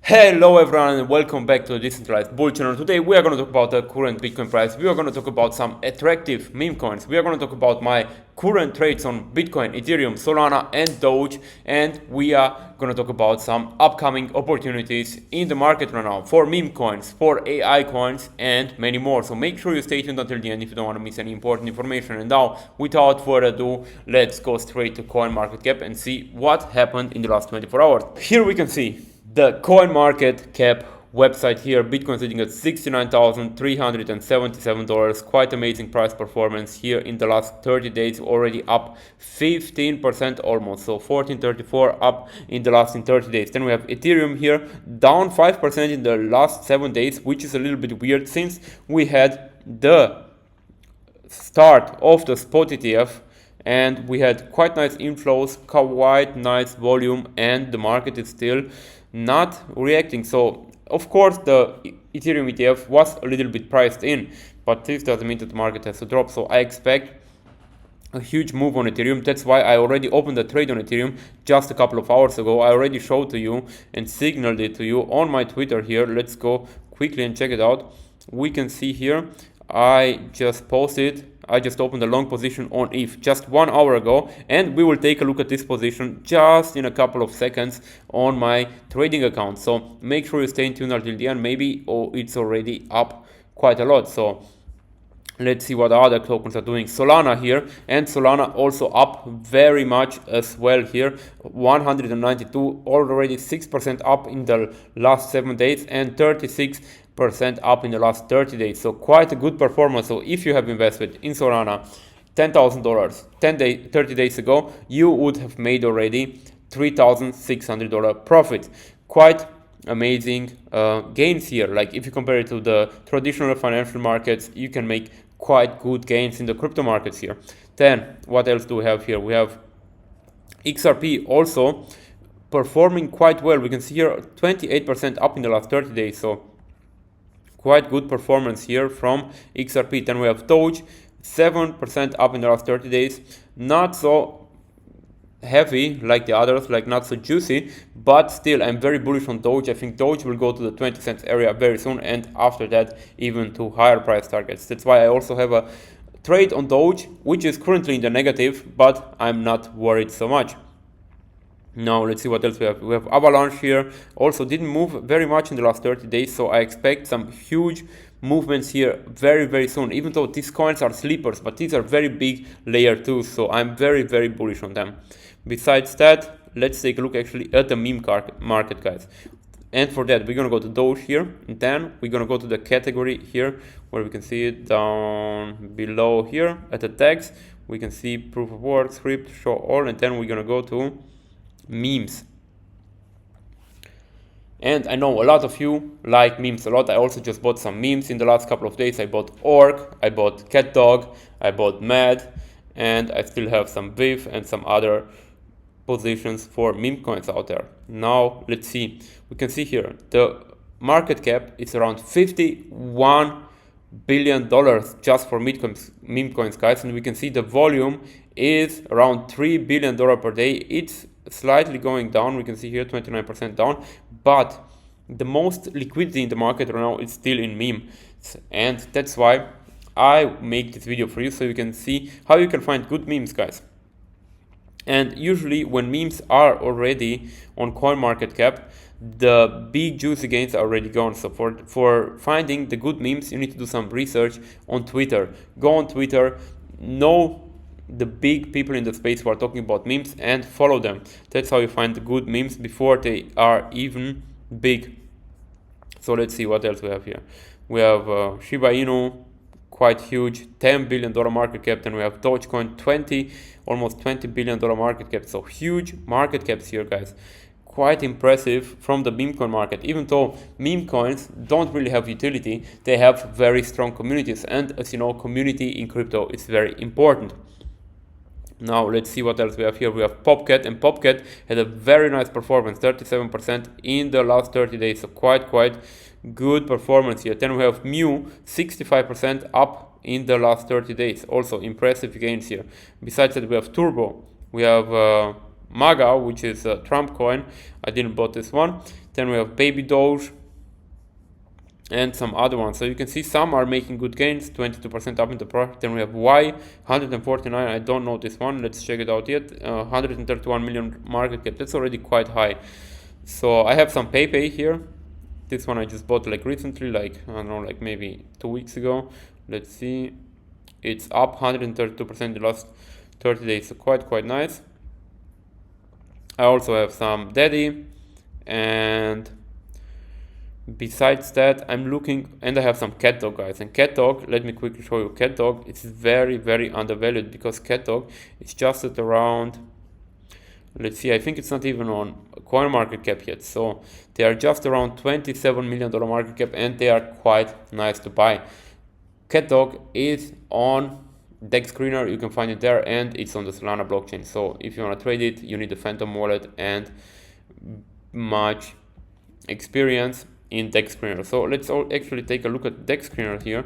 Hello everyone and welcome back to the Decentralized Bull Channel. Today we are going to talk about the current Bitcoin price. We are going to talk about some attractive meme coins. We are going to talk about my current trades on Bitcoin, Ethereum, Solana and Doge. And we are going to talk about some upcoming opportunities in the market right now for meme coins, for AI coins and many more. So make sure you stay tuned until the end if you don't want to miss any important information. And now without further ado, let's go straight to CoinMarketCap and see what happened in the last 24 hours. Here we can see the CoinMarketCap website here, Bitcoin sitting at $69,377. Quite amazing price performance here in the last 30 days, already up 15% almost. So 1434 up in the last 30 days. Then we have Ethereum here, down 5% in the last 7 days, which is a little bit weird since we had the start of the spot ETF and we had quite nice inflows, quite nice volume, and the market is still not reacting. So of course the Ethereum ETF was a little bit priced in, but this doesn't mean that the market has to drop. So I expect a huge move on Ethereum. That's why I already opened a trade on Ethereum just a couple of hours ago. I already showed to you and signaled it to you on my Twitter here. Let's go quickly and check it out. We can see here I just opened a long position on ETH just 1 hour ago, and we will take a look at this position just in a couple of seconds on my trading account. So make sure you stay tuned until the end. Maybe it's already up quite a lot. So let's see what other tokens are doing. Solana here, and Solana also up very much as well here, 192, already 6% up in the last 7 days and 36% up in the last 30 days. So quite a good performance. So if you have invested in Solana $10,000 30 days ago, you would have made already $3,600 profit. Quite amazing gains here. Like if you compare it to the traditional financial markets, you can make quite good gains in the crypto markets here. Then what else do we have here? We have XRP also performing quite well. We can see here 28% up in the last 30 days. So quite good performance here from XRP. Then we have Doge, 7% up in the last 30 days. Not so heavy like the others, like not so juicy, but still I'm very bullish on Doge. I think Doge will go to the 20 cents area very soon, and after that even to higher price targets. That's why I also have a trade on Doge, which is currently in the negative, but I'm not worried so much. Now let's see what else we have. We have Avalanche here, also didn't move very much in the last 30 days, so I expect some huge movements here very soon, even though these coins are sleepers, but these are very big layer 2s, so I'm very bullish on them. Besides that, let's take a look actually at the meme market, guys. And for that, we're gonna go to Doge here, and then we're gonna go to the category here, where we can see it down below here at the tags. We can see proof of work, script, show all, and then we're gonna go to memes. And I know a lot of you like memes a lot. I also just bought some memes in the last couple of days. I bought Orc, I bought CatDog, I bought Mad, and I still have some VIF and some other positions for meme coins out there. Now let's see. We can see here the market cap is around $51 billion just for meme coins, guys, and we can see the volume is around $3 billion per day. It's slightly going down. We can see here 29% down, but the most liquidity in the market right now is still in memes, and that's why I make this video for you, so you can see how you can find good memes, guys. And usually when memes are already on CoinMarketCap, the big juicy gains are already gone. So for finding the good memes, you need to do some research on Twitter. Go on Twitter, know the big people in the space who are talking about memes, and follow them. That's how you find the good memes before they are even big. So let's see what else we have here. We have Shiba Inu, quite huge, $10 billion market cap. Then we have Dogecoin, almost $20 billion market cap. So huge market caps here, guys. Quite impressive from the meme coin market. Even though meme coins don't really have utility, they have very strong communities, and as you know, community in crypto is very important. Now let's see what else we have here. We have Popcat, and Popcat had a very nice performance, 37% in the last 30 days. So quite good performance here. Then we have Mu, 65% up in the last 30 days. Also impressive gains here. Besides that, we have Turbo, we have MAGA, which is a Trump coin. I didn't bought this one. Then we have Baby Doge and some other ones. So you can see some are making good gains, 22% up in the price. Then we have Y, 149. I don't know this one. Let's check it out yet. 131 million market cap. That's already quite high. So I have some PayPay here. This one I just bought like recently, like I don't know, like maybe 2 weeks ago. Let's see. It's up 132% the last 30 days. So quite nice. I also have some Daddy, and besides that, I'm looking, and I have some CatDog, guys. And CatDog, let me quickly show you CatDog. It's very undervalued because CatDog is just at around, let's see, I think it's not even on coin market cap yet. So they are just around $27 million market cap, and they are quite nice to buy. CatDog is on DexScreener, you can find it there, and it's on the Solana blockchain. So if you want to trade it, you need a Phantom wallet and much experience in DexScreener. So let's actually take a look at DexScreener here,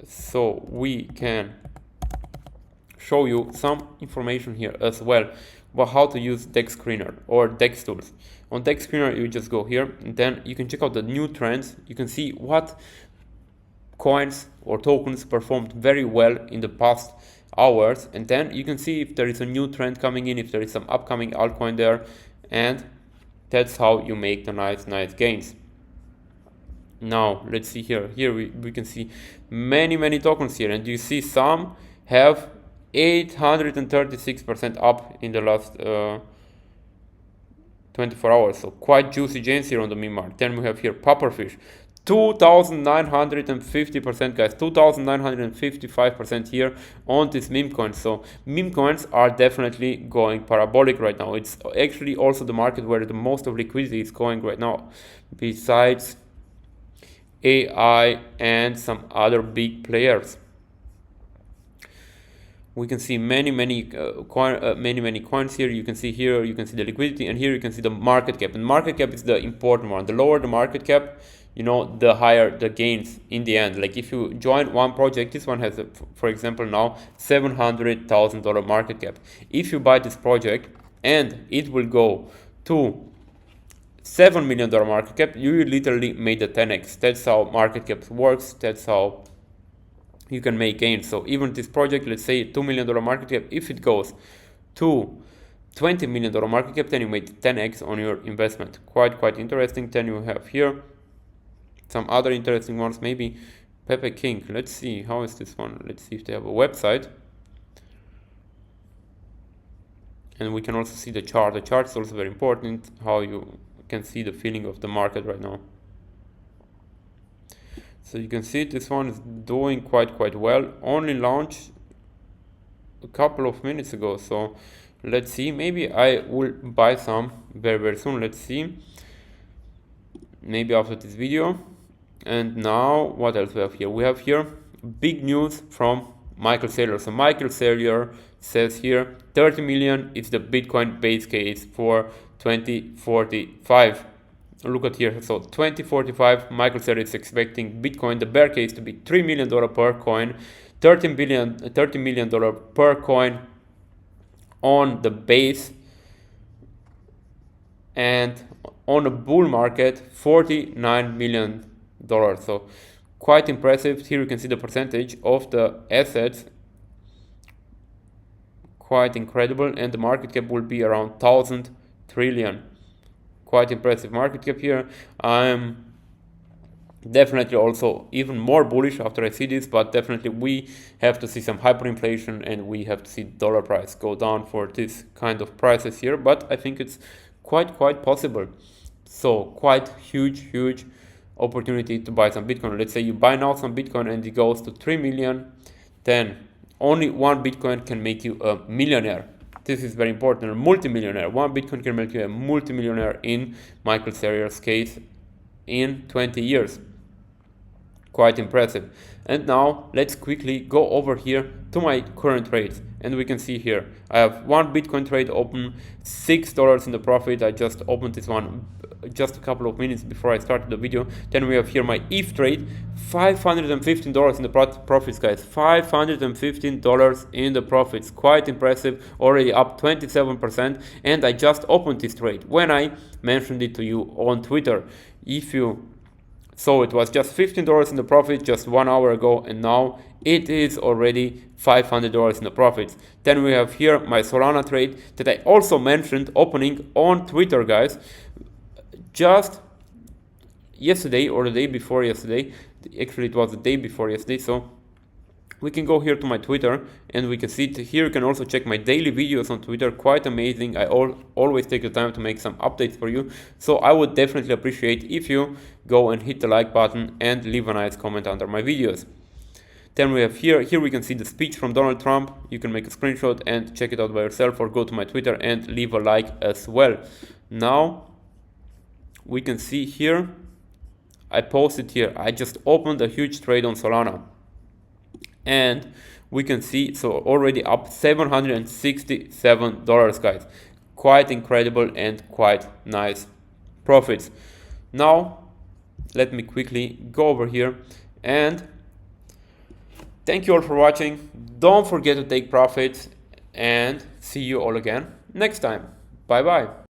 so we can show you some information here as well about how to use DexScreener or Dex tools. On DexScreener, you just go here, and then you can check out the new trends. You can see what coins or tokens performed very well in the past hours, and then you can see if there is a new trend coming in, if there is some upcoming altcoin there, and that's how you make the nice gains. Now let's see here. We can see many tokens here, and you see some have 836% up in the last 24 hours. So quite juicy gains here on the meme market. Then we have here Pufferfish, 2,950%, guys, 2,955% here on this meme coin. So meme coins are definitely going parabolic right now. It's actually also the market where the most of liquidity is going right now, besides AI and some other big players. We can see many coins here. You can see here, you can see the liquidity, and here you can see the market cap. And market cap is the important one. The lower the market cap, you know, the higher the gains in the end. Like if you join one project, this one has, for example, now $700,000 market cap. If you buy this project and it will go to $7 million market cap, you literally made a 10x. That's how market cap works. That's how you can make gains. So even this project, let's say $2 million market cap, if it goes to $20 million market cap, then you made 10x on your investment. Quite interesting. Then you have here some other interesting ones, maybe Pepe King. Let's see, how is this one? Let's see if they have a website. And we can also see the chart. The chart is also very important, how you can see the feeling of the market right now. So you can see this one is doing quite well. Only launched a couple of minutes ago. So let's see, maybe I will buy some very soon. Let's see, maybe after this video. And now what else we have here? We have here big news from Michael Saylor. So Michael Saylor says here 30 million is the Bitcoin base case for 2045. Look at here. So 2045, Michael Saylor is expecting Bitcoin, the bear case, to be $3 million per coin, $30 million per coin on the base, and on a bull market, $49 million. So quite impressive. Here you can see the percentage of the assets, quite incredible, and the market cap will be around 1,000 trillion. Quite impressive market cap here. I'm definitely also even more bullish after I see this, but definitely we have to see some hyperinflation, and we have to see dollar price go down for this kind of prices here, but I think it's quite possible. So quite huge opportunity to buy some Bitcoin. Let's say you buy now some Bitcoin and it goes to 3 million, then only one Bitcoin can make you a millionaire. This is very important, a multimillionaire. One Bitcoin can make you a multimillionaire in Michael Saylor's case in 20 years. Quite impressive. And now let's quickly go over here to my current trades. and we can see here I have one Bitcoin trade open, $6 in the profit. I just opened this one just a couple of minutes before I started the video. Then we have here my ETH trade, $515 in the profits, guys. $515 in the profits, quite impressive, already up 27%. And I just opened this trade when I mentioned it to you on Twitter. If you saw, it was just $15 in the profit just 1 hour ago, and now it is already $500 in the profits. Then we have here my Solana trade that I also mentioned opening on Twitter, guys, just yesterday or the day before yesterday. Actually, it was the day before yesterday. So we can go here to my Twitter and we can see it here. You can also check my daily videos on Twitter, quite amazing. I always take the time to make some updates for you. So I would definitely appreciate if you go and hit the like button and leave a nice comment under my videos. Then we have here we can see the speech from Donald Trump. You can make a screenshot and check it out by yourself, or go to my Twitter and leave a like as well. Now we can see here, I posted here, I just opened a huge trade on Solana. And we can see, so already up $767, guys. Quite incredible and quite nice profits. Now, let me quickly go over here and thank you all for watching. Don't forget to take profits, and see you all again next time. Bye bye.